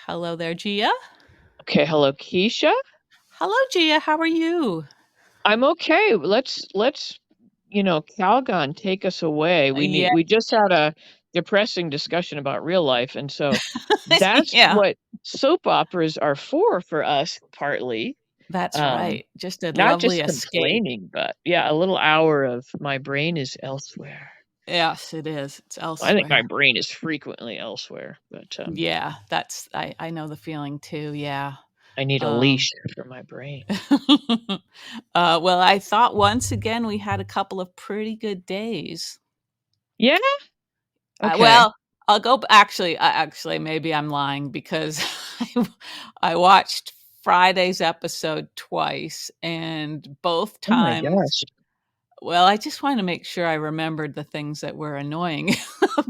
Hello there, Gia. Okay, hello, Keisha. Hello, Gia. How are you? I'm okay. Calgon take us away. Yeah, We just had a depressing discussion about real life, and so that's yeah, what soap operas are for us, partly. that's Um, right. Just a Not lovely just escape. complaining, but yeah, a little hour of my brain is elsewhere. Yes, it is. It's I think my elsewhere. brain is frequently elsewhere, but Yeah, I know the feeling too. Yeah. I need a Um leash for my brain. well, I thought once again we had a couple of pretty good days. Yeah? Okay. Well, I'll go actually maybe I'm lying because I, I watched Friday's episode twice and both Oh my times. gosh. Well, I just wanted to make sure I remembered the things that were annoying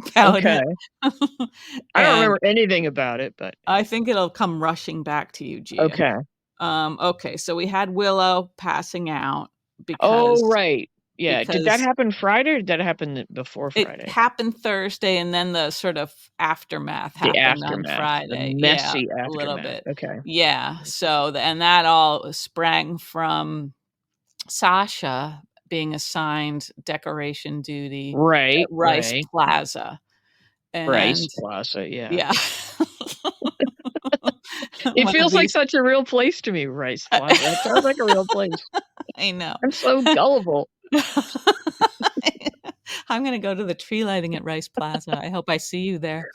about it. Okay. I don't And remember anything about it, but I think it'll come rushing back to you, Gia. okay. Okay, so we had Willow passing out Oh, because right. Yeah. Did that because happen Friday or did that happen before it Friday? happened Thursday and then the sort of aftermath The happened on aftermath, the Friday. Yeah, messy a little aftermath. bit. Okay. Yeah. So and that all sprang from Sasha being assigned decoration duty at Right, Rice right. Plaza. Rice And Plaza, yeah. yeah. It One of feels like these such a real place to me, Rice Plaza. That sounds like a real place. I know. I'm so gullible. I'm gonna go to the tree lighting at Rice Plaza. I hope I see you there.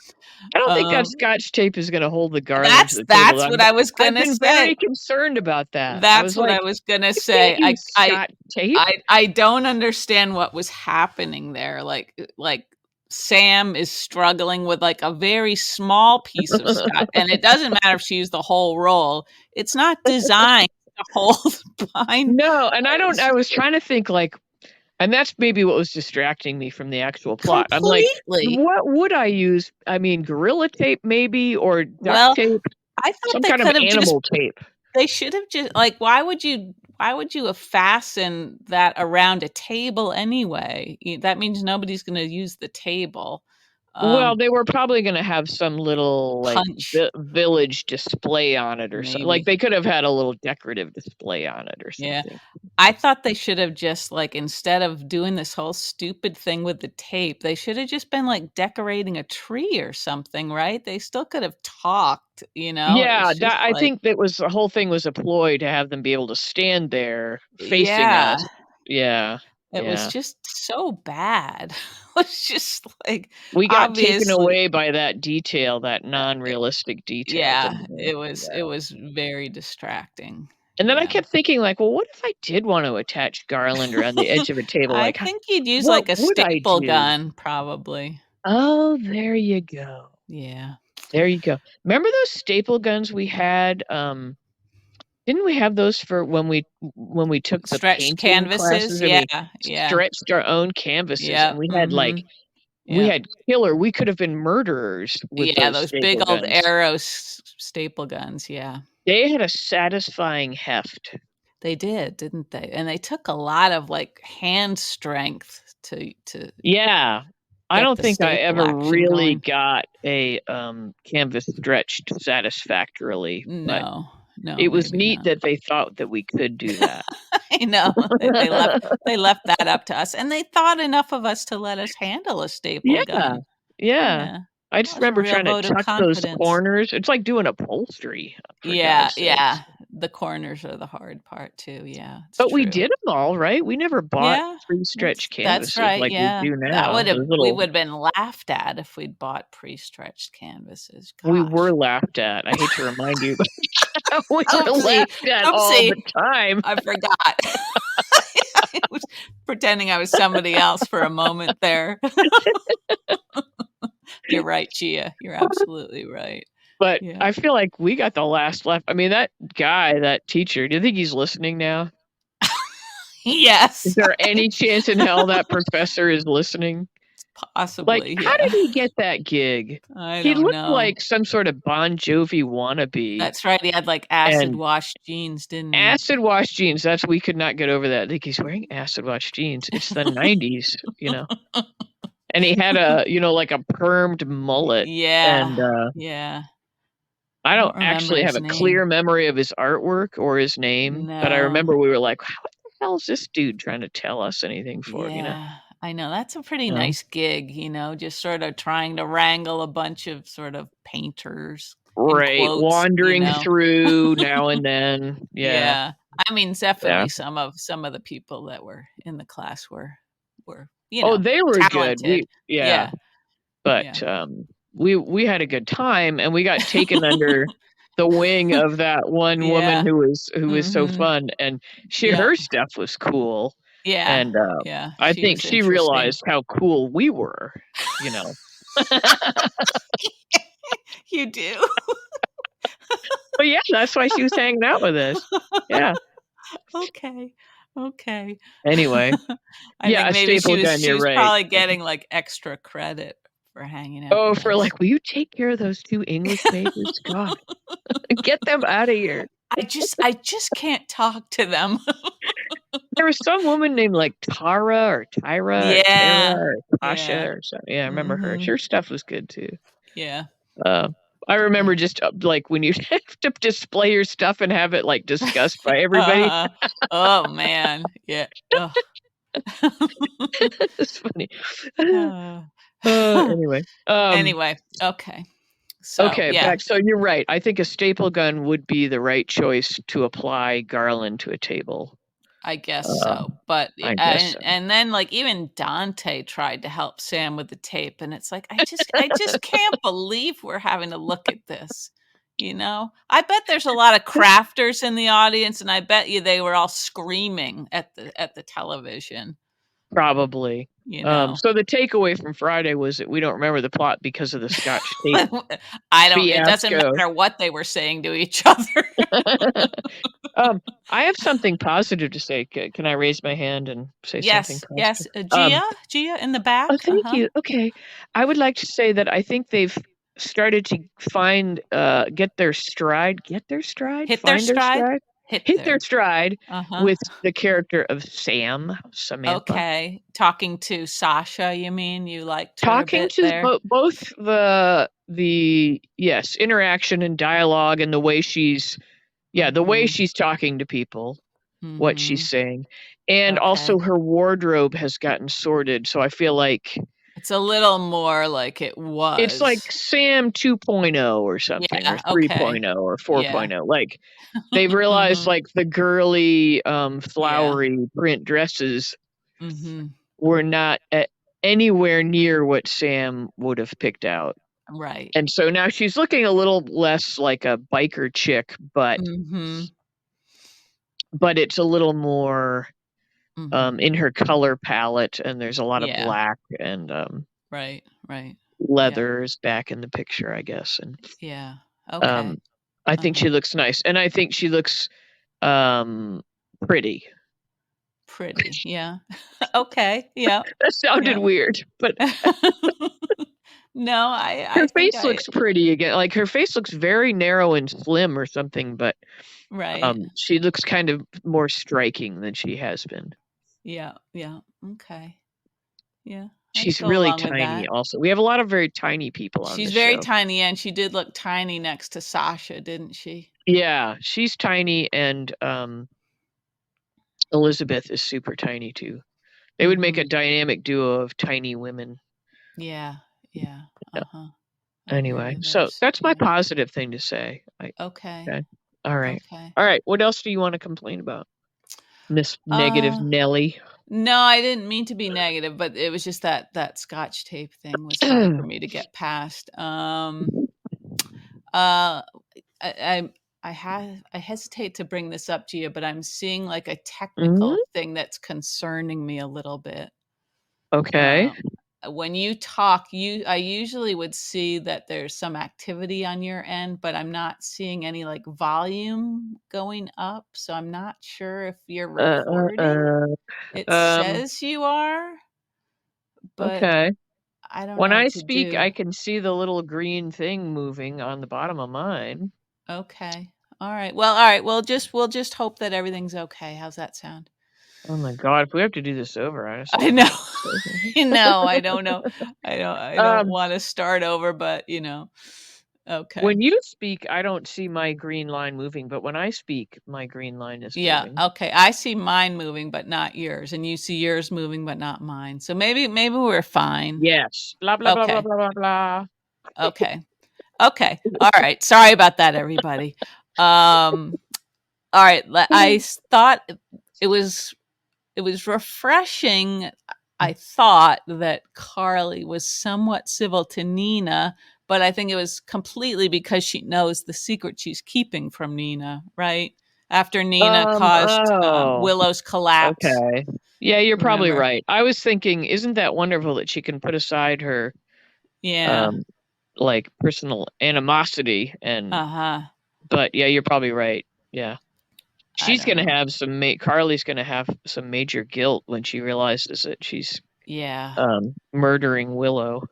I don't think that Um, scotch tape is gonna hold the garland to that's the table. that's what I was I've gonna been very say. concerned about that. I That's was what like, I was gonna "You can't say. use scotch tape." I don't understand what was happening there. Like Sam is struggling with like a very small piece of scotch, and it doesn't matter if she used the whole roll. It's not designed to hold behind. No, and I s- was trying to think, like, and that's maybe what was distracting me from the actual plot. I'm like, Completely. what would I use? I mean, Gorilla Tape maybe, or duct Well, tape, I thought some they kind of could have just animal tape. they should have just like why would you have fastened that around a table anyway? That means nobody's going to use the table. Well, Um, they were probably gonna have some little, like, punch village display on it or something. Like, maybe. they could have had a little decorative display on it or Yeah. something. I thought they should have just like instead of doing this whole stupid thing with the tape, they should have just been like decorating a tree or something, right? They still could have talked, you know? Yeah, It's just that I like think that was the whole thing was a ploy to have them be able to stand there facing yeah. us. Yeah, It was yeah. just so bad. It was just like We got taken obviously away by that detail, that it, non-realistic detail, yeah, didn't we? it Yeah. was very distracting. And then I Yeah. kept thinking like, "Well, what if I did want to attach garland around the edge of a table? I Like, h think you'd use what like a would I staple do?" gun probably. Oh, there you go. Yeah. There you go. Remember those staple guns we had? Didn't we have those for when we took the Stretched painting canvases. classes and we Yeah. Yeah. stretched our own canvases and Yep. Mhm. we Yep. had killer we could have been murderers with Yeah, those those big staple old guns. arrow staple guns. Yeah. They had a satisfying heft. They did, didn't they? And they took a lot of like hand strength to Yeah. I get don't the think I staple ever action really going. got a, canvas stretched satisfactorily, but No, no, it was maybe neat not. that they thought that we could do that. I know. They left that up to us, and they thought enough of us to let us handle a staple Yeah, gun. yeah. Yeah. I That just was a remember real trying to vote of tuck those confidence. corners. It's like doing upholstery, for Yeah, God's sakes. yeah. The corners are the hard part too. Yeah, it's But we true. did them all, right? We never bought Yeah, pre-stretched that's canvases right. like we Yeah, do now. Those we little would have been laughed at if we'd bought pre-stretched canvases. we were Gosh. laughed at. I hate to remind you, but we were Oopsie, laughed at all oopsie. the time. I forgot. I was pretending I was somebody else for a moment there. You're right, Gia. You're absolutely right. But Yeah. I feel like we got the last laugh. I mean, that guy, that teacher, do you think he's listening now? Is Yes, there any chance in hell that professor is listening? Like, possibly. how did Yeah. he get that gig? I He don't looked know. like some sort of Bon Jovi wannabe, That's right. He had like acid and wash jeans, didn't he? acid wash jeans, that's we could not get over that. Like, he's wearing acid wash jeans. It's the '90s, you know? And he had a, like a permed mullet, Yeah. and, Yeah. I don't remember actually have his a clear name. memory of his artwork or his name, but I No. remember we were like, "What the hell is this dude trying to tell us anything for?" You know? Yeah, I know. That's a pretty No. nice gig, just sort of trying to wrangle a bunch of sort of painters in Right, quotes, wandering through now and then. Yeah, Yeah. I mean, yeah. definitely some of the people that were in the class were, Oh, they were good. talented. Yeah, Yeah. Yeah. but, we had a good time, and we got taken under the wing of that one woman Yeah. who was so Mhm. fun, and Yeah. her stuff was cool, Yeah. and, Yeah. I She think was she interesting. realized how cool we were, you know? You do? But yeah, that's why she was hanging out with us. Yeah. Okay. Okay. Anyway, I yeah, think a maybe she staple was gun, she you're was right. probably getting, like, extra credit for hanging out Oh, with for us. like, "Will you take care of those 2 English majors? God, get them out of here." I just can't talk to them. There was some woman named, like, Tara or Tyra or Tara Yeah. or Tasha Yeah. or so yeah, I remember her. Mhm. Her stuff was good too. Yeah. Uh, I remember Yeah. just, like, when you have to display your stuff and have it, like, discussed by everybody. Uh-huh. Oh, man. Yeah. Ugh. It's funny. Uh. Anyway, Anyway, okay. So, okay, yeah, back so you're right. I think a staple gun would be the right choice to apply garland to a table. I guess Uh, so, but I guess and so. and then, like, even Dante tried to help Sam with the tape, and it's like, I just can't believe we're having to look at this, you know? I bet there's a lot of crafters in the audience, and I bet you they were all screaming at the television, Probably. you know? So the takeaway from Friday was that we don't remember the plot because of the Scotch tape I don't it doesn't fiasco. matter what they were saying to each other. I have something positive to say. Can I raise my hand and say something Yes, yes, positive? Gia in the Oh, back, thank uh-huh. you. Okay. I would like to say that I think they've started to get their stride, Hit their find their stride? stride, Hit hit their their stride Uh-huh. with the character of Samantha. Okay. Talking to Sasha, you mean? You liked her a Talking bit to there? both the yes, interaction and dialogue and the way she's the way Mhm. she's talking to people, what she's Mhm. saying, and also Okay. her wardrobe has gotten sorted, so I feel like It's a little more like it it's like was. Sam 2.0 or something, or Yeah, okay. 3.0 or Yeah. 4.0, like, they've realized, Mhm. like, the girly, Yeah. flowery print dresses Mhm. were not anywhere near what Sam would have picked out. Right. And so now she's looking a little less like a biker chick, Mhm. but it's a little more, Mhm. in her color palette, and there's a lot of Yeah. black and, Right, right. Yeah. leather is back in the picture, I guess, and, Yeah. um, Okay. I think she Uh-huh. looks nice, and I think she looks, um, pretty. Pretty. Yeah. Okay. Yeah. That sounded Yeah. weird, but No, I her I think face I looks pretty again, like, her face looks very narrow and slim or something, but, right. she looks kind of more striking than she has been. Yeah, yeah. Okay. Yeah, I'd She's go really along with tiny that. also. We have a lot of very tiny people on She's this very show. tiny, and she did look tiny next to Sasha, didn't she? Yeah, she's tiny and, Elizabeth is super tiny too. They would make a Mhm. dynamic duo of tiny women. Yeah, yeah. Yeah. Uh-huh. I hear Anyway, you there. so that's my Yeah. positive thing to say. Okay. Okay. All right. Okay. All right, what else do you wanna complain about? Miss Negative Uh, Nelly? no, I didn't mean to be negative, but it was just that Scotch tape thing was hard for me to get past. Uh, I I hesitate to bring this up, Gia, but I'm seeing like a Mhm. technical thing that's concerning me a little bit. Okay. Um, when you talk, I usually would see that there's some activity on your end, but I'm not seeing any like volume going up. So I'm not sure if you're Uh, recording. It um, says you are, but okay. I don't When know I what to speak, do. I can see the little green thing moving on the bottom of mine. Okay. All right. Well, all right. We'll just hope that everything's okay. How's that sound? Oh my god, if we have to do this over, I just I don't know know. what to say. I know. I don't know. I don't Um, want to start over, but. Okay. When you speak, I don't see my green line moving, but when I speak, my green line is Yeah. moving. Okay. I see mine moving, but not yours, and you see yours moving, but not mine. So maybe we're fine. Yes. Blah blah blah blah Okay. blah blah blah. Okay. Okay. All right. Sorry about that, everybody. Um. All right. Thought it was refreshing. I thought that Carly was somewhat civil to Nina, but I think it was completely because she knows the secret she's keeping from Nina, right? After Nina caused Oh, Willow's collapse. okay. Yeah, you're probably Remember? right. I was thinking, isn't that wonderful that she can put aside her Yeah. um like personal animosity and Uh-huh. but yeah, you're probably right. Yeah. I She's don't going to know. have Carly's going to have some major guilt when she realizes that she's Yeah. murdering Willow.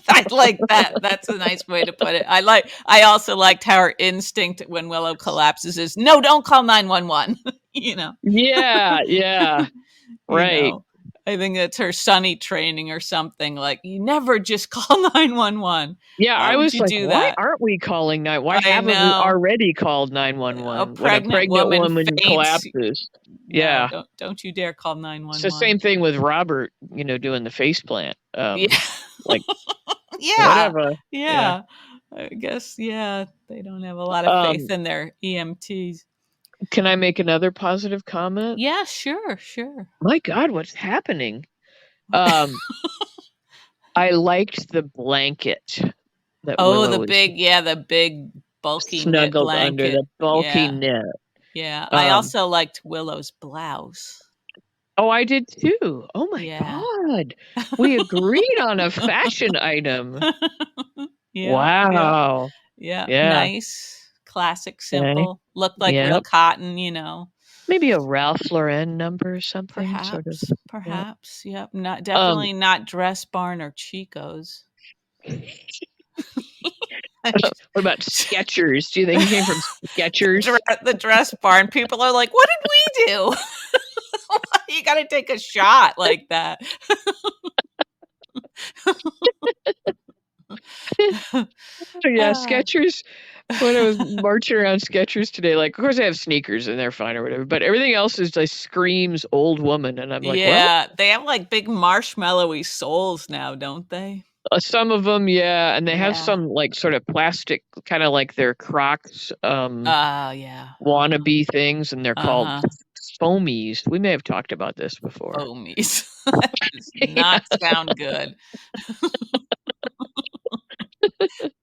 I like that. That's a nice way to put it. I also liked how her instinct when Willow collapses is no, don't call 911. you know. Yeah, yeah. you Right. know. I think it's her Sunny training or something. Like, you never just call 911. Yeah, Why I would was you like, do why that? aren't we calling nine? Why I haven't we know. already called A 911 when a pregnant pregnant woman woman faints. collapses? No, Yeah. don't you dare call It's the 911. same thing with Robert, doing the face plant. Yeah. Like yeah. whatever. Yeah. Yeah. I guess, yeah, they don't have a lot of faith Um, in their EMTs. can I make another positive comment? Yeah, sure, sure. My God, what's happening? Um, I liked the blanket that Oh, Willow was the big bulky knit snuggled under, blanket. the bulky Yeah. knit. Yeah. I Um, also liked Willow's blouse. oh, I did too. Oh my Yeah. God. We agreed on a fashion item. yeah, yeah, Wow. yeah. Yeah. Nice, classic, Okay. simple. Looked like real Yep. cotton. Maybe a Ralph Lauren number or something, sort of. Perhaps, Yep. perhaps. Yep. Not Um, definitely not Dress Barn or Chico's. what about Skechers? Do you think it came from Skechers? the Dress Barn. People are like, "What did we do? you got to take a shot like that." Yeah, Ah, Skechers. When I was marching around Skechers today, like, of course I have sneakers and they're fine or whatever, but everything else is like screams old woman, and I'm like, well, yeah, they have like big marshmallowy soles now, don't they? some of them, yeah, and they have Yeah. some like sort of plastic, kind of like their Crocs, Yeah. wannabe things, and they're called Uh-huh. foamies. We may have talked about this before. Foamies. That does not sound good.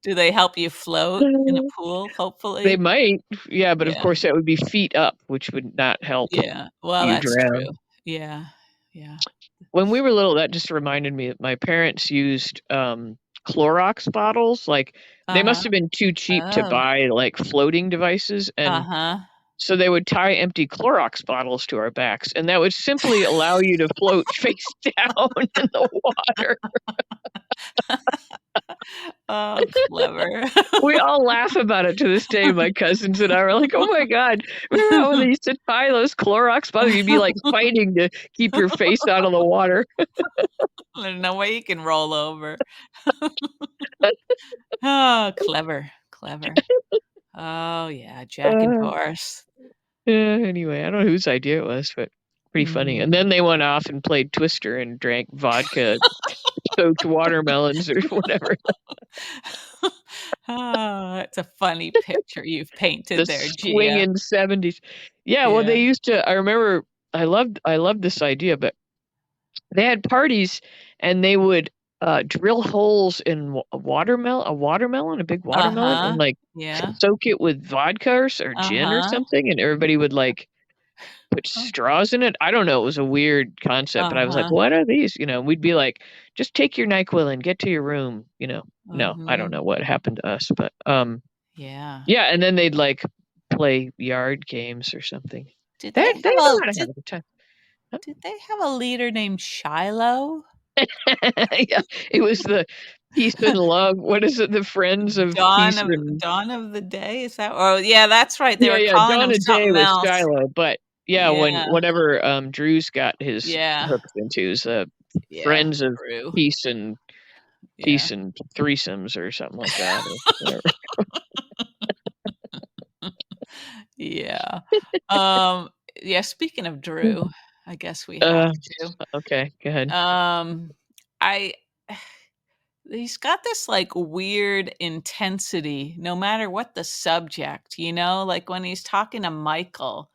Do they help you float in a pool, They hopefully? might, yeah, but of Yeah. course that would be feet up, which would not help Yeah. Well, you that's true. drown. Yeah. Yeah. When we were little, that just reminded me that my parents used Clorox bottles. Like, they must Uh-huh. have been too cheap to Oh. buy like floating devices, and Uh-huh. so they would tie empty Clorox bottles to our backs, and that would simply allow you to float face down in the water. Oh, clever. We all laugh about it to this day. My cousins and I were like, "Oh my God, remember how they used to tie those Clorox bottles? You'd be like fighting to keep your face out of the water." There's no way you can roll over. Oh, clever. Clever. Oh, yeah, Jack and Uh, Horse. anyway, I don't know whose idea it was, but pretty funny. And Mhm. then they went off and played Twister and drank vodka soaked watermelons or whatever. Oh, it's a funny picture you've The painted there, Gia. swinging 70s. Yeah, well, Yeah. they used to. I remember. I loved this idea, but they had parties, and they would drill holes in a big watermelon, and Uh-huh. like Yeah. soak it with vodka or gin or Uh-huh. something, and everybody would like put Oh, straws in it. I don't know. It was a weird concept, but I was like, uh-huh. "What are these?" We'd be like, "Just take your NyQuil and get to your room." No, I don't know Mhm. what happened to us, but Yeah. yeah, and then they'd like play yard games or something. Did They they they have know a how to have did a good time. did they have a leader named Shiloh? Yeah, it was the peace and love. What is it? The friends of peace and Dawn of the Day, is that oh, yeah, that's right, they yeah, were yeah. calling Dawn him of Day something was else. Shiloh, but yeah, Yeah. whenever Drew's got his Yeah. hooks into is Yeah. friends of True. peace and Yeah. decent threesomes or something like that or whatever. Yeah. Um, yeah, speaking of Drew, I guess we have Uh, to. okay, go ahead. I he's got this like weird intensity no matter what the subject, like when he's talking to Michael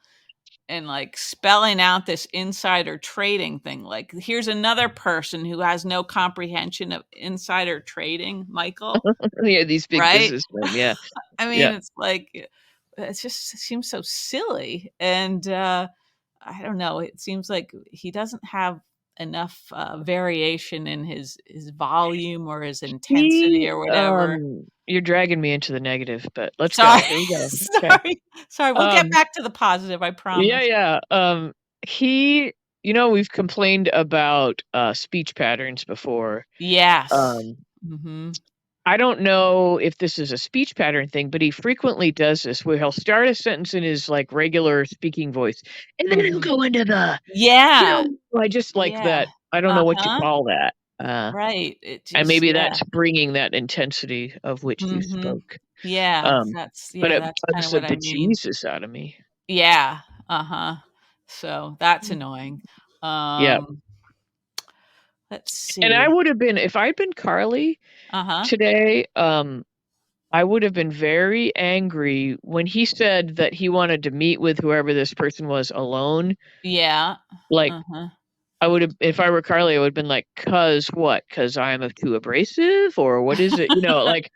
and like spelling out this insider trading thing. Like, here's another person who has no comprehension of insider trading, Michael, Yeah, these big right? businessmen, yeah. I mean, Yeah. it's like it just seems so silly. And I don't know, it seems like he doesn't have enough variation in his volume or his intensity He, or whatever. you're dragging me into the negative, but let's Sorry. go. Here we go. Okay. Sorry, we'll get Um, back to the positive, I yeah, promise. yeah. He, we've complained about speech patterns before. Yes. Um, Mhm. I don't know if this is a speech pattern thing, but he frequently does this where he'll start a sentence in his like regular speaking voice, and then he'll Mhm. go into the, Yeah. I just like Yeah. that. I don't know what you Uh-huh. call that. Right. It And just maybe yeah. that's bringing that intensity of which you Mhm. spoke. Yeah, Um, but it that's kinda bugs the what I mean. bejesus out of me. Yeah. Uh-huh. So, that's Mm. annoying. Yeah, Um, let's and I see. would have been if I'd been Carly Uh-huh. today, I would have been very angry when he said that he wanted to meet with whoever this person was alone. Yeah. Like, Uh-huh. I would have if I were Carly, I would have been like, "'Cause what? 'Cause I'm too abrasive, or what is it?" He's Like,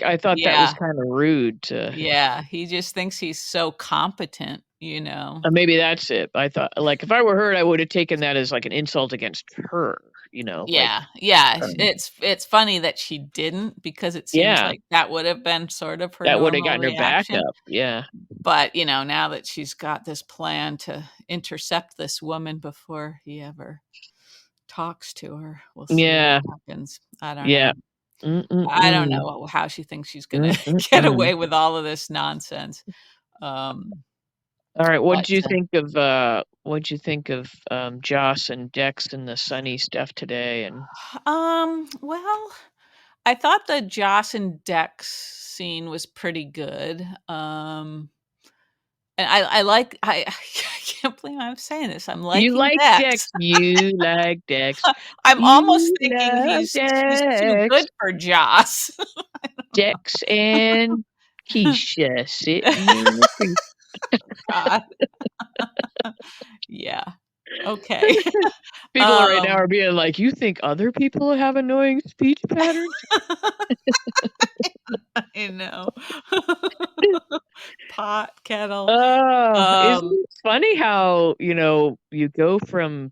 I thought that was yeah. kinda rude to Yeah, he just thinks he's so competent. maybe that's it. I thought like, if I were her, I would have taken that as, like, an insult against her, Yeah, yeah, um it's funny that she didn't because it seems yeah, like that would have been sort of her that would have normal gotten her back reaction, up, yeah. but, now that she's got this plan to intercept this woman before he ever talks to her, we'll see what Yeah, happens. I don't yeah. know. I don't Mm-mm-mm. know how she thinks she's gonna get Mm-mm-mm. away with all of this nonsense, um, Alright, but, what'd you think of, Joss and Dex and the Sunny stuff today and well, I thought the Joss and Dex scene was pretty good. And I like I I can't believe I'm saying this. I'm You liking like Dex, Dex. you like Dex, I'm almost you thinking love he's too good Dex. for Joss. Dex and Keisha sitting in the tree. God. Yeah. Okay. People right now Um are being like, "You think other people have annoying speech patterns?" I know. Pot, kettle. Oh, isn't Um, it funny how, you go from,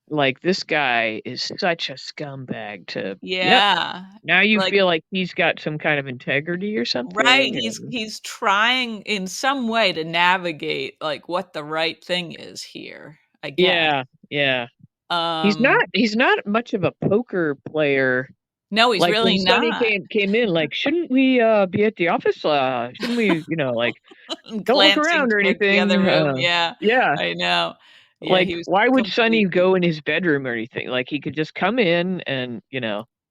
like, "This guy is such a scumbag," to, "Yep, yeah. now you Like feel like he's got some kind of integrity or right, something?" And he's trying in some way to navigate, like, what the right thing is here, I guess. yeah, yeah. Um, He's not much of a poker player. no, he's Like, when really Sonny not. came in, like, "Shouldn't we, be at the office? Shouldn't we," like, "Don't look Glancing around or towards the other anything." room, yeah, Yeah. I know. Yeah, Like, he was why would Sonny completely go in his bedroom or anything? Like, he could just come in and.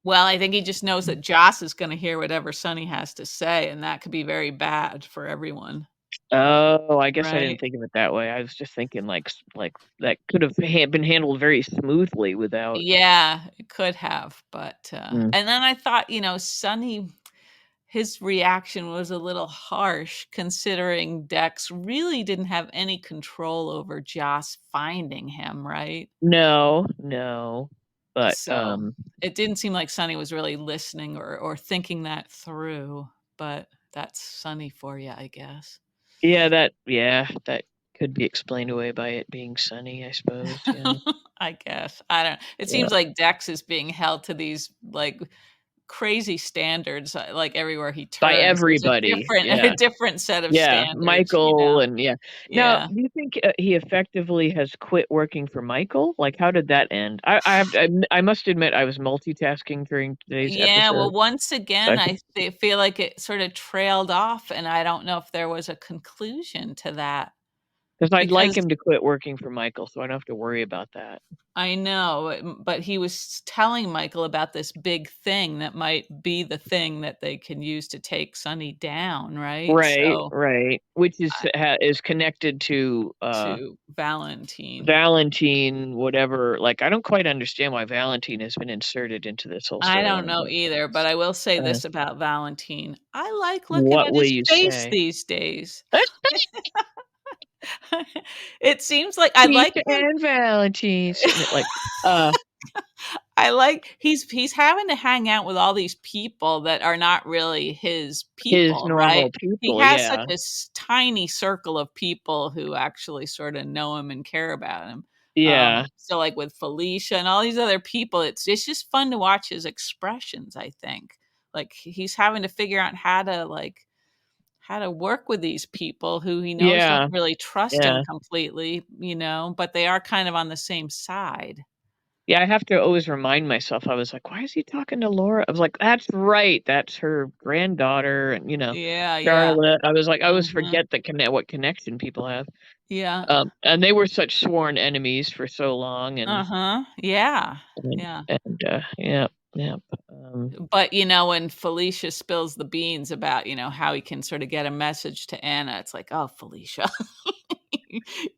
well, I think he just knows that Joss is gonna hear whatever Sonny has to say, and that could be very bad for everyone, Oh, I guess I didn't right? think of it that way. I was just thinking like that could have been handled very smoothly without. Yeah, it could have, but, Mm. and then I thought, Sonny his reaction was a little harsh considering Dex really didn't have any control over Joss finding him, right? No, no, but, So, it didn't seem like Sonny was really listening or thinking that through, but that's Sonny for you, I guess. yeah, that could be explained away by it being sunny, I suppose, yeah. I guess. I don't it Yeah. seems like Dex is being held to these, like, crazy standards, like, everywhere he By turns. There's a everybody, different yeah. a different set of Yeah, standards, you Michael know? and yeah. Now, Yeah. do you think, he effectively has quit working for Michael? Like, how did that end? I must admit I was multitasking during today's Yeah, well, episode, once so I again, think feel like it sort of trailed off, and I don't know if there was a conclusion to that. 'Cause I'd like because him to quit working for Michael, so I don't have to worry about that. I know, but he was telling Michael about this big thing that might be the thing that they can use to take Sonny down, right? Right, So, right, which I is connected to, to Valentine. Valentine, whatever, like, I don't quite understand why Valentine has been inserted into this whole I don't storyline, know but, either, but I will say uh, this about Valentine. I like looking what at will his you face say? these days. It seems like I like Keisha him. and Valentine sitting at, like, uh, I like he's having to hang out with all these people that are not really his his people, right? normal He people, has such yeah. a tiny circle of people who actually sorta know him and care about him. Yeah, So, like, with Felicia and all these other people, it's just fun to watch his expressions, I think. Like, he's having to figure out how to work with these people who he knows don't yeah, really trust him yeah. completely, but they are kind of on the same side. Yeah, I have to always remind myself, I was like, "Why is he talking to Laura?" I was like, "That's right, that's her granddaughter," and, Yeah, yeah. Charlotte. I was like, I always Mhm. forget the what connection people have. Yeah. And they were such sworn enemies for so long, Uh-huh. Yeah. and Yeah. yeah, yeah, um, But, when Felicia spills the beans about, how he can sort of get a message to Anna, it's like, "Oh, Felicia,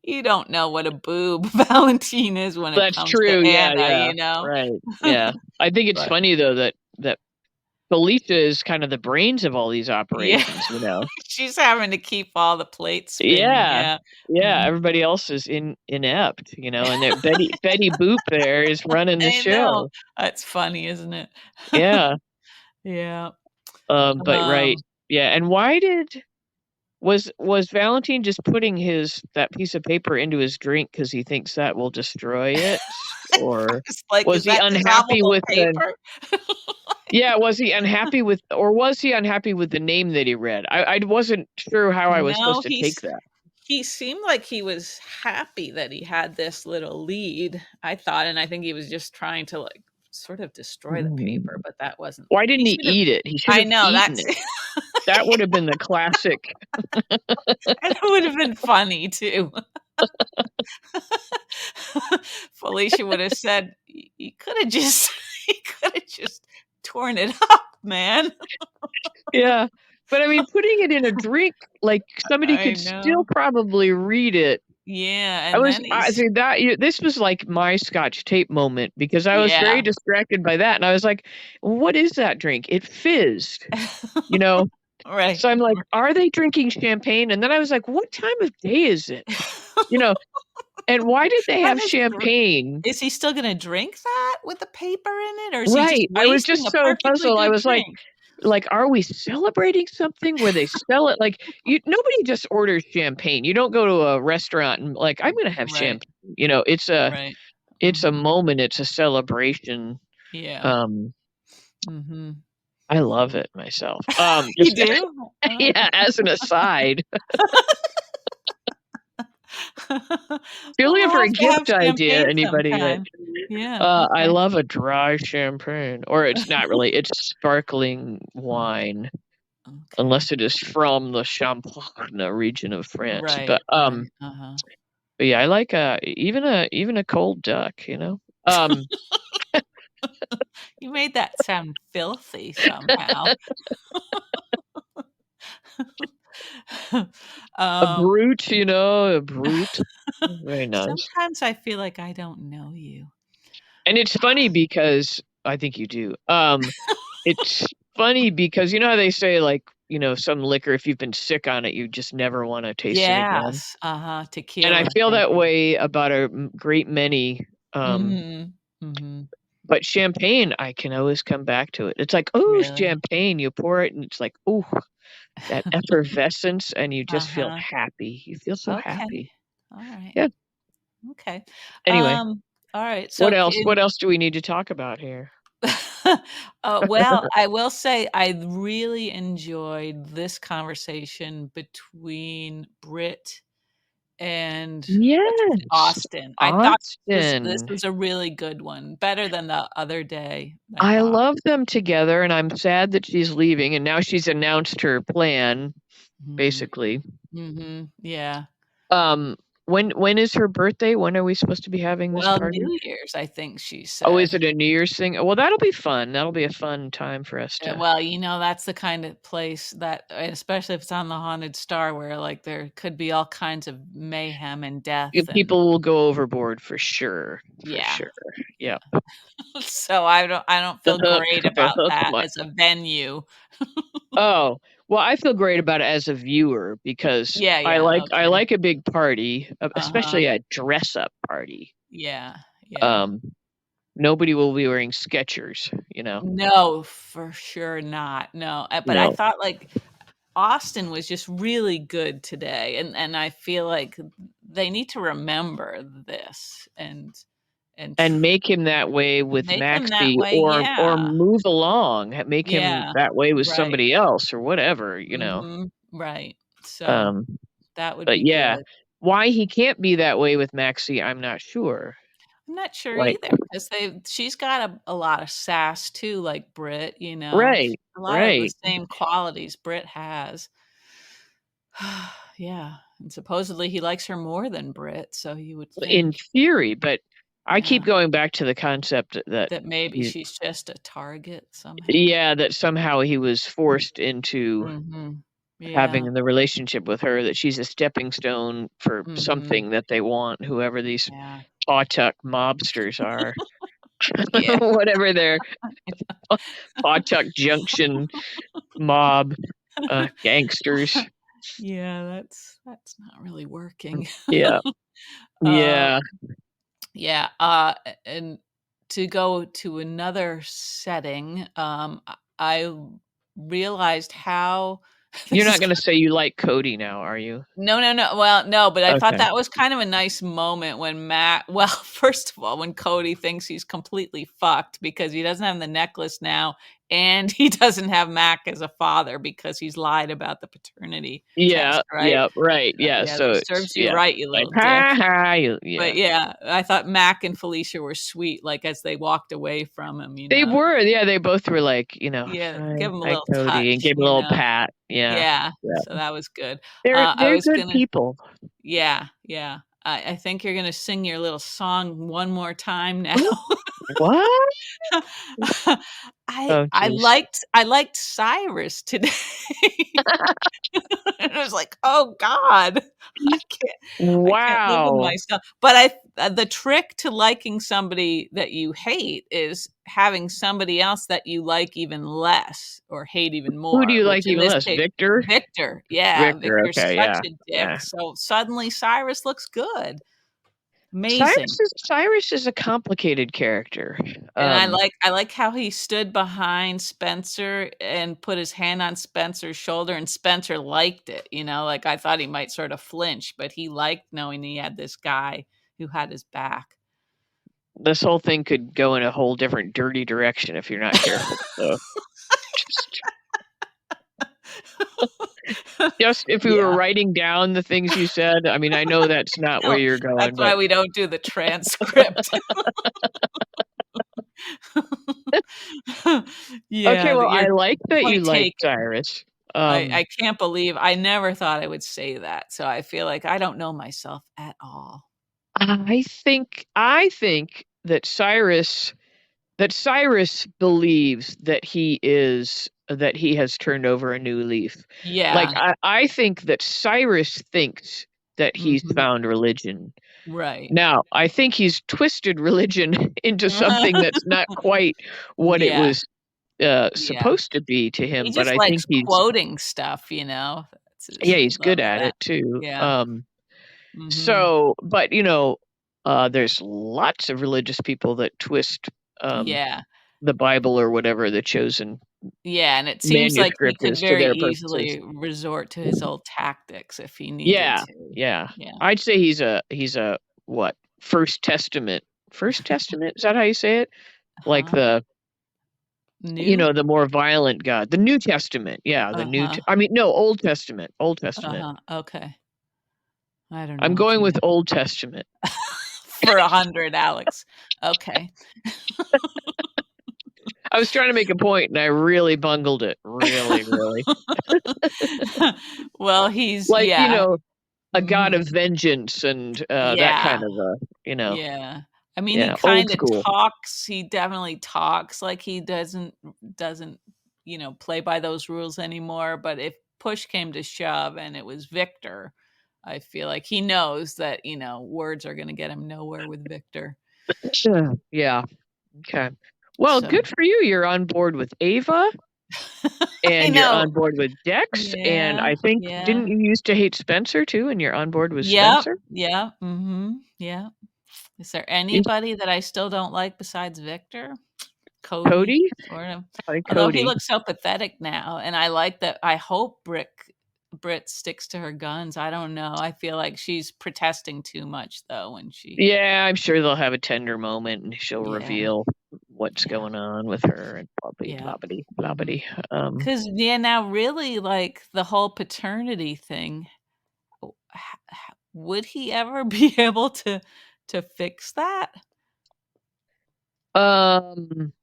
you don't know what a boob Valentine is when it that's comes to true, yeah, Anna, yeah, you know?" right, yeah. I think it's But funny though that Felicia is kind of the brains of all these yeah, operations, you know? she's having to keep all the plates spinning, Yeah. yeah. Yeah, Mhm. everybody else is inept, and there Betty Boop there is running the I know. show. That's funny, isn't it? Yeah, Yeah. but right. Um Yeah, and why did was Valentine just putting his that piece of paper into his drink because he thinks that will destroy it? Or It's like, was "Is he that unhappy dissolvable with the paper?" Yeah, was he unhappy with or was he unhappy with the name that he read? I wasn't sure how I was No, supposed to take that. he seemed like he was happy that he had this little lead, I thought, and I think he was just trying to, like, sort of destroy the Mm. paper, but that wasn't Why he didn't he should have eat it? He should I have know, eaten that's it. That would have been the classic. that would have been funny too. Felicia would have said, "You coulda just you coulda just torn it up, man." Yeah. But, I mean, putting it in a drink, like, somebody I could still know. probably read it. Yeah, and then I he's see that this was, like, my Scotch tape moment because I was very yeah. distracted by that, and I was like, "What is that drink?" It fizzed, you know? Right, So I'm like, right. "Are they drinking champagne?" And then I was like, "What time of day is it?" You know? And why did they That have is true. champagne? Is he still gonna drink that with the paper in it, or is he just Right. I was wasting just a so perfectly puzzled. I good was drink? like, are we celebrating something where they sell it? Like, nobody just orders champagne. You don't go to a restaurant and like, I'm gonna have Right, champagne. right. It's a Mhm. moment. It's a celebration. Yeah. Um, Mhm. I love it myself. You Just do? yeah. As an aside, if you're Well, looking we'll for a have to have gift idea, champagne anybody that sometime. Yeah, I okay. love a dry champagne, or it's not really. It's sparkling wine. Okay. Unless it is from the Champagne region of France. Right, right, uh-huh. But yeah, I like, even a cold duck, you know? You made that sound filthy somehow. A Um, brute, a brute. Very nice. sometimes I feel like I don't know you. And it's funny because I think you do. It's funny because you know how they say, like, some liquor, if you've been sick on it, you just never wanna taste it again? Yes, uh-huh, And I tequila, feel thank that you. way about a great many, Mhm, mhm. but champagne, I can always come back to it. It's like, "Ooh, Really? champagne." You pour it and it's like, "Ooh." That effervescence, and you just feel Uh-huh. happy. You feel so Okay. happy. Alright. Yeah. Okay. Anyway, Alright, what so else what in else do we need to talk about here? well, I will say I really enjoyed this conversation between Britt and what's his Yes. Austin. I thought this Austin. was a really good one, better than the other day, I I thought. love them together, and I'm sad that she's leaving, and now she's announced her plan, Mhm. basically. Mhm. Yeah. Um, when is her birthday? When are we supposed to be having this Well, party? New Year's, I think she Oh, is said. it a New Year's thing? Well, that'll be fun. That'll be a fun time for us to. Well, that's the kind of place that, and especially if it's on the Haunted Star, where like there could be all kinds of mayhem and death, and People will go overboard for sure. For yeah, sure. yeah. Yep. So I don't The feel hook. great The about hook. that as a venue. Oh, well, I feel great about it as a viewer because Yeah, I yeah, okay. like a big party, Uh-huh. especially a dress up party. Yeah, yeah. Um, Nobody will be wearing Skechers, No, for sure not. No, but I No. thought like Austin was just really good today, and I feel like they need to remember this and And make him that way with make him that Maxie way. or Yeah, move along, make him yeah, that way with right. somebody else or whatever. Right. So Um, that would but be yeah, good. why he can't be that way with Maxie, I'm not sure. I'm not sure Like, either because she's got a lot of sass too, like Britt. right, A lot of the right. same qualities Britt has. Yeah, and supposedly he likes her more than Britt, so you would In think, theory, but I keep yeah, going back to the concept that that maybe he, she's just a target somehow. yeah, that somehow he was forced into Mhm. having Yeah. the relationship with her, that she's a stepping stone for Mhm. something that they want, whoever these Yeah. pawtuck mobsters are, Yeah. whatever their pawtuck junction mob gangsters. Yeah, that's not really working. Yeah, Uh, yeah. yeah, and to go to another setting, I realized how You're this is not gonna say you like Cody now, are you? No, no, no. Well, no, but I thought Okay. that was kind of a nice moment when Matt well, first of all, when Cody thinks he's completely fucked because he doesn't have the necklace now, and he doesn't have Mac as a father because he's lied about the paternity Yeah, test, right? yeah, right. Yeah, Yeah, so it's serves you yeah. right, you Like, little dick. ha ha, But yeah. yeah, I thought Mac and Felicia were sweet, like, as they walked away from him, They were, yeah, they both were like, Yeah, "Hi, give him a hi, little Cody," and touch, gave him a little pat. Yeah, Yeah, yeah. so that was good. I They're was good gonna people. Yeah, yeah. I think you're gonna sing your little song one more time now. Ooh, what? I Oh, I jeez. liked Cyrus today. And I was like, "Oh god, I can't I can't live with Wow. myself." But the trick to liking somebody that you hate is having somebody else that you like even less or hate even Who do more, you which like in even this less? case Victor? Victor. Yeah, Victor, Victor's okay, such yeah, a dick. yeah. So suddenly Cyrus looks good. Amazing. Cyrus is a complicated character. And I like how he stood behind Spencer and put his hand on Spencer's shoulder, and Spencer liked it, like, I thought he might sort of flinch, but he liked knowing he had this guy who had his back. This whole thing could go in a whole different dirty direction if you're not careful, so just just if we were Yeah. writing down the things you said, I mean, I know that's not where No, you're that's going, why but we don't do the transcript. okay, Yeah, well, I your like that you point like taken. Cyrus. I can't believe I never thought I would say that, so I feel like I don't know myself at all. I think that Cyrus believes that he has turned over a new leaf. Like, Yeah. I think that Cyrus thinks that he's Mhm. found religion. Right. Now, I think he's twisted religion into something that's not quite what it Yeah, was, yeah. supposed to be to He him, but just I think likes he's quoting stuff. That's yeah, he he's good loves at that. it too. Yeah. Mhm. So but, there's lots of religious people that twist, um, Yeah. the Bible or whatever the chosen Yeah, and it seems like he manuscript could is to very their purposes. easily resort to his old tactics if he needed Yeah, to. yeah. Yeah. I'd say he's a what? First Testament? Is that how you say it? Like Huh? New? the more violent God. The New Testament, yeah, Uh-huh. I mean, no, Old Testament. Uh-huh. Okay. I don't I'm know if going you with know. Old Testament. For 100, Alex. Okay. I was trying to make a point and I really bungled it. Really, really. Well, he's Like, yeah. a god of vengeance and that kind of Yeah. I mean, he old kinda school. talks, he definitely talks like he doesn't, play by those rules anymore, but if push came to shove and it was Victor, I feel like he knows that, words are gonna get him nowhere with Victor. Yeah. Okay. Well, So good for you. You're on board with Ava I and you're know. on board with Dex, and Yeah, I think yeah. didn't you used to hate Spencer too, and you're on board with Yep, Spencer? yeah, mhm, yeah. Is there Is anybody that I still don't like besides Victor? Cody, Cody? sort of. I like Although he Cody. looks so pathetic now, and I like that. I hope Britt sticks to her guns. I don't know. I feel like she's protesting too much though when she Yeah, I'm sure they'll have a tender moment and she'll yeah, reveal what's yeah, going on with her and blah yeah. blah blah blah Mhm. blah. 'Cause yeah, now really like the whole paternity thing, would he ever be able to fix that? Um,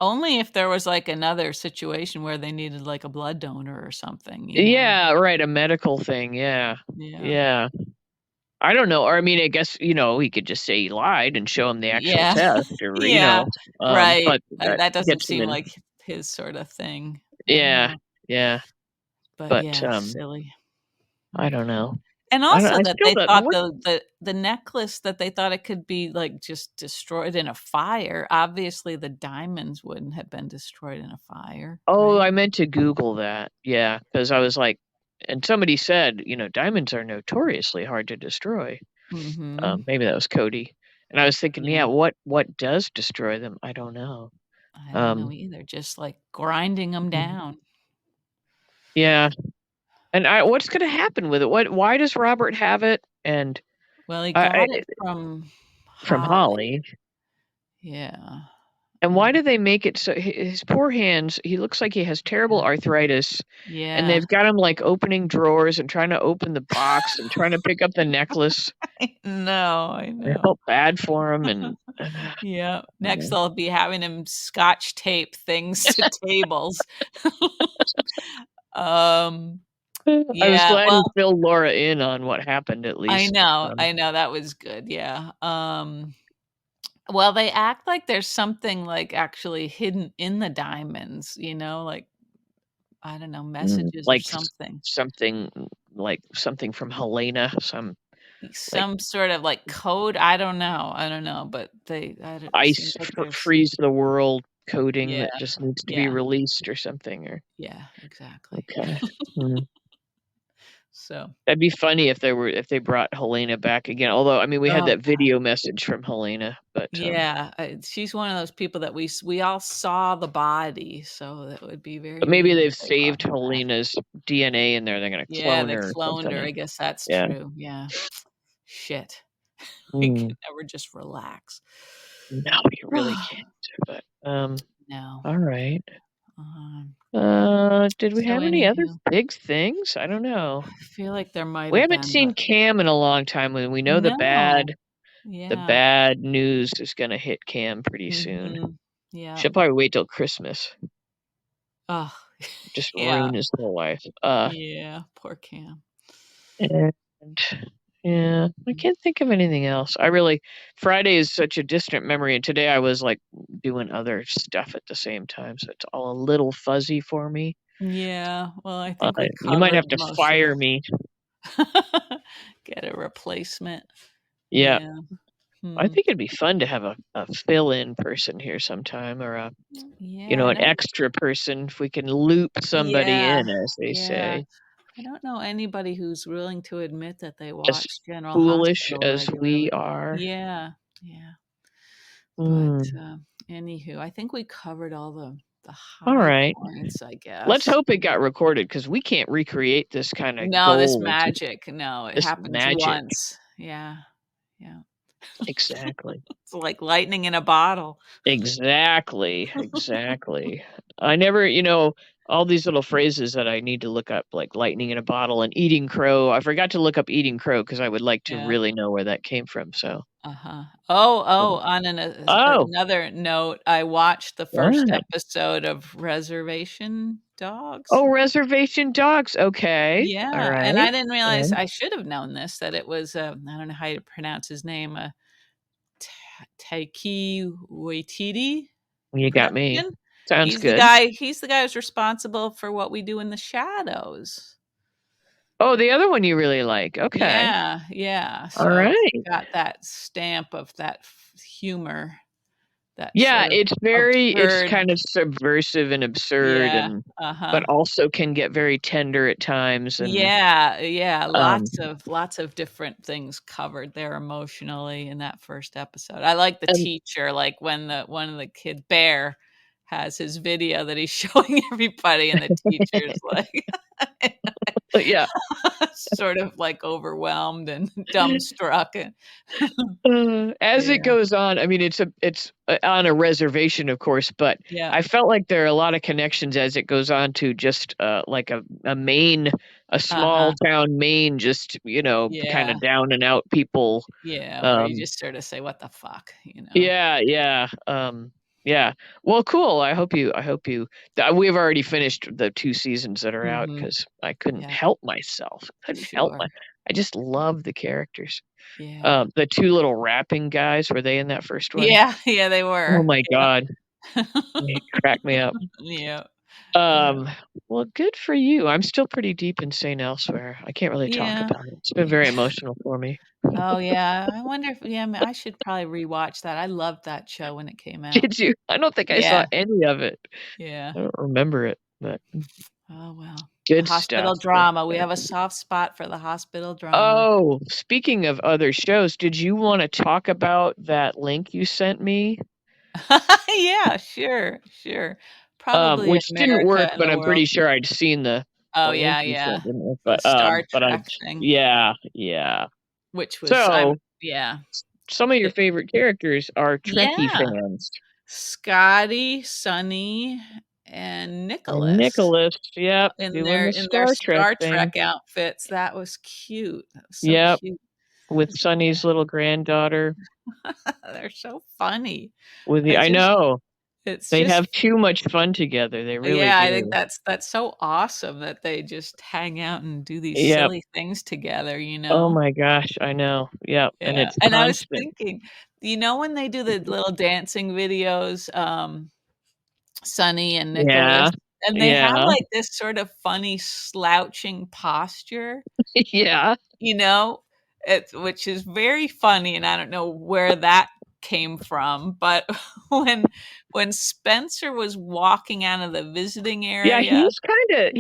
Only if there was like another situation where they needed like a blood donor or something. yeah, right, a medical thing, yeah. Yeah. Yeah. I don't know, or I mean, I guess, he could just say he lied and show him the actual Yeah. test or, Yeah. Right. but that That doesn't gets him seem in. like his sort of thing. I don't Yeah, know. yeah, But but, yeah, silly. I don't know. And I also that still they don't thought what the necklace that they thought it could be, like, just destroyed in a fire. Obviously, the diamonds wouldn't have been destroyed in a fire, Oh, right? I meant to Google that, yeah, because I was like and somebody said, diamonds are notoriously hard to destroy. Mhm. Maybe that was Cody, and I was thinking, yeah, Yeah. what does destroy them? I don't know. I don't know Um, either, just, like, grinding them Mhm. down. Yeah, and what's gonna happen with it? Why does Robert have it? And Well, he I got it from from Holly. Holly, Yeah. and Yeah. why do they make it so his poor hands, he looks like he has terrible Yeah. arthritis, and Yeah. they've got him, like, opening drawers and trying to open the box and trying to pick up the necklace. I I know. felt bad for him and Yeah. Next, yeah. they'll be having him scotch tape things to tables. Um, I was yeah, glad he well, filled Laura in on what happened at least. I know, that was good, yeah. Well, they act like there's something, like, actually hidden in the diamonds, like, I don't know, messages or Like something. something like something from Helena, like Some sort of, like, code, I don't know, but it seems ice like there's freeze the world coding yeah, that just needs to be yeah, released or something or yeah, exactly. okay. Hmm. So, That'd be funny if they brought Helena back again, although, I mean, we had oh that video message from Helena, but, yeah, she's one of those people that we all saw the body, so that would be very maybe weird if they've they brought saved her back. Helena's DNA in there, they're gonna Yeah, clone they her or cloned her, something. I guess that's Yeah. true, yeah. Shit. We Mm. can never just relax. No, you really can't, but, No. alright. Um, Did we so have any other anywho, big things? I don't know. I feel like there might We have haven't been, seen but Cam in a long time, and we know no. the Yeah. bad news is gonna hit Cam pretty soon. Mhm. Yeah. She'll probably wait till Christmas, Oh, just yeah. ruin his whole life. Yeah, poor Cam. And yeah, I Mhm. can't think of anything else. Friday is such a distant memory, and today I was, like, doing other stuff at the same time, so it's all a little fuzzy for me. Yeah, well, I think we You might have covered to most of fire it. me. Get a replacement. Yeah. Yeah. I Hmm. think it'd be fun to have a fill-in person here sometime or Yeah, an extra person if we can loop somebody yeah, in, as they yeah. say. I don't know anybody who's willing to admit that they As watch General foolish Hospital as we regularly. are. Yeah, yeah. But, Mm, anywho, I think we covered all the high alright. points, I Let's guess. hope it got recorded because we can't recreate this kinda No, this gold, magic, no, it this happens magic. once. Yeah, yeah. Exactly. It's like lightning in a bottle. Exactly, exactly. I never all these little phrases that I need to look up, like lightning in a bottle and eating crow. I forgot to look up eating crow because I would like to Yeah. really know where that came from. So, Uh-huh. Oh, yeah. on Oh, another note, I watched the first what? episode of Reservation Dogs. Oh, reservation dogs. Okay. All Yeah, and right. I didn't All realize right. I should have known this, that it was, I don't know how you pronounce his name, Taiki Waititi You got me. production. Sounds good. He's the guy who's responsible for What We Do in the Shadows. Oh, the other one you really like. Okay. Yeah, yeah, All so it's right. got that stamp of that humor, that Yeah, sort of it's absurd. kind of subversive and absurd Yeah, and but uh-huh. also can get very tender at times and Yeah, yeah, um lots of different things covered there emotionally in that first episode. I like the and teacher, like when the one of the kid Bear has his video that he's showing everybody and the teacher's like yeah. sort of like overwhelmed and dumbstruck and As it yeah, goes on, I mean, it's on a reservation, of course, but yeah, I felt like there are a lot of connections as it goes on to just like a Maine, a small uh-huh, town Maine, just kind yeah, of down and out people. yeah, where you Um, just sort of say, "What the fuck," you know? yeah, yeah, yeah. Well, cool. We've already finished the 2 seasons that are out Mhm, because I couldn't yeah, help myself. sure, I just love the characters. yeah. The 2 little rapping guys, were they in that first one? Yeah, yeah, they Oh were, my yeah. god, they crack me up. Yeah, yeah. Um, well, good for you. I'm still pretty deep in St. Elsewhere. I can't really talk Yeah, about it. It's been yeah. very emotional for me. Oh, yeah, I wonder if yeah, I should probably rewatch that. I loved that show when it came out. Did you? I don't think I saw Yeah, any of it. yeah. I don't remember it, but Oh, well. good Hospital stuff, good drama, we stuff. have a soft spot for the hospital drama. Oh, speaking of other shows, did you wanna talk about that link you sent me? Yeah, sure, sure. Probably Which didn't America work, and but the I'm pretty World. sure I'd seen the Oh, link yeah, you yeah. sent, didn't I? The Star But I Trek thing, yeah, yeah. which was So, yeah. some of your It favorite characters are Trekkie yeah. fans. Scotty, Sonny, and And Nicholas Nicholas, yep, doing the in their Star Trek Star thing. Trek outfits. That was cute. That was so Yep, cute. with Sonny's little granddaughter. They're so funny. I know. It's They just have too much fun together, they really yeah, I think do. that's so awesome that they just hang out and do these Yep. silly things together, you Oh know? my gosh, I know. Yep, and Yeah, it's and I was constant. thinking, you know when they do the little dancing videos, Sonny and Nicholas, Yeah, and they have, yeah, like, this sort of funny slouching posture, yeah. you know? Which is very funny, and I don't know where that came from, but when when Spencer was walking out of the visiting Yeah, area, he's kinda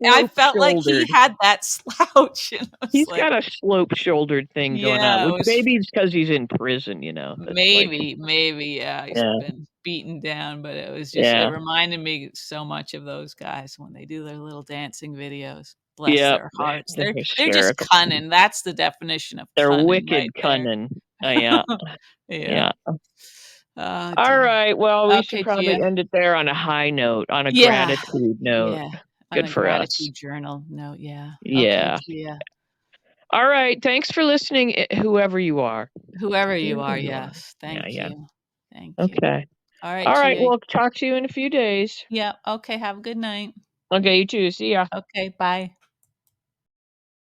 I felt like he slope-shouldered. had that slouch, and I was He's like got a slope-shouldered thing going on, yeah, it which was maybe it's 'cause he's in prison, that's like maybe, yeah, he's yeah, been beaten down, but it yeah, reminded me so much of those guys when they do their little dancing videos. Bless yep, their hearts. they're They're just hysterical. cunning. That's the definition of They're cunning right wicked there. cunning. Yeah, Yeah. yeah. Oh, dear. Alright, well, we should Okay, Gia. probably end it there on a high note, on a Yeah, gratitude note. yeah. On Good a for us. gratitude journal note, yeah. Okay, Yeah. Gia. Alright, thanks for listening, whoever you are. Whoever you Whoever are, you are. yes. Yeah, Thank yeah. you. Thank you. Okay. Alright, Alright, Gia. well, talk to you in a few days. Yeah, okay, have a good night. Okay, you too. See ya. Okay, bye.